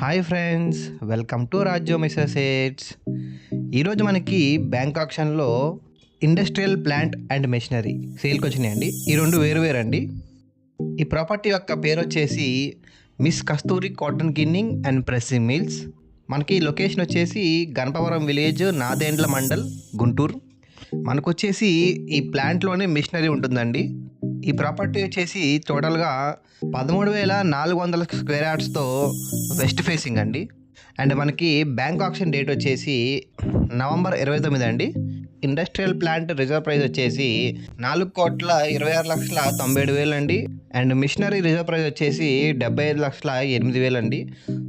Hi friends, welcome to Rajyom associates. ఈరోజు మనకి bank ఆక్షన్లో ఇండస్ట్రియల్ ప్లాంట్ అండ్ మెషినరీ సేల్కి వచ్చినాయండి. ఈ రెండు వేరు అండి. ఈ ప్రాపర్టీ యొక్క పేరు వచ్చేసి miss Kasturi cotton ginning and pressing mills. మనకి లొకేషన్ వచ్చేసి గణపవరం విలేజ్, నాదేండ్ల మండల్, గుంటూరు. మనకు వచ్చేసి ఈ ప్లాంట్లోనే మిషనరీ ఉంటుందండి. ఈ ప్రాపర్టీ వచ్చేసి టోటల్గా 13,400 స్క్వేర్ యార్డ్స్తో వెస్ట్ ఫేసింగ్ అండి. అండ్ మనకి బ్యాంక్ ఆక్షన్ డేట్ వచ్చేసి నవంబర్ 29 అండి. ఇండస్ట్రియల్ ప్లాంట్ రిజర్వ్ ప్రైస్ వచ్చేసి 4,26,97,000 అండి. అండ్ మిషనరీ రిజర్వ్ ప్రైస్ వచ్చేసి 75,08,000 అండి.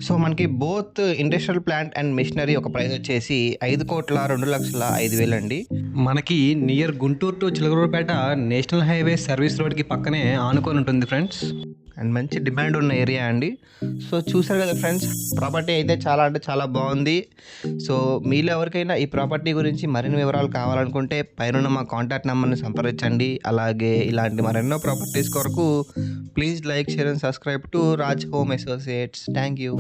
సో మనకి both industrial plant and machinery ఒక ప్రైస్ వచ్చేసి 5,02,05,000 అండి. మనకి near Guntur to Chilakaluripet national highway service రోడ్కి పక్కనే ఆనుకొని ఉంటుంది ఫ్రెండ్స్. అండ్ మంచి డిమాండ్ ఉన్న ఏరియా అండి. సో చూసారు కదా ఫ్రెండ్స్, ప్రాపర్టీ అయితే చాలా బాగుంది. సో మీలో ఎవరికైనా ఈ ప్రాపర్టీ గురించి మరిన్ని వివరాలు కావాలనుకుంటే పైన మా కాంటాక్ట్ నెంబర్ని సంప్రదించండి. అలాగే ఇలాంటి మరెన్నో ప్రాపర్టీస్ కొరకు please like, share and subscribe to Raj home associates. Thank you.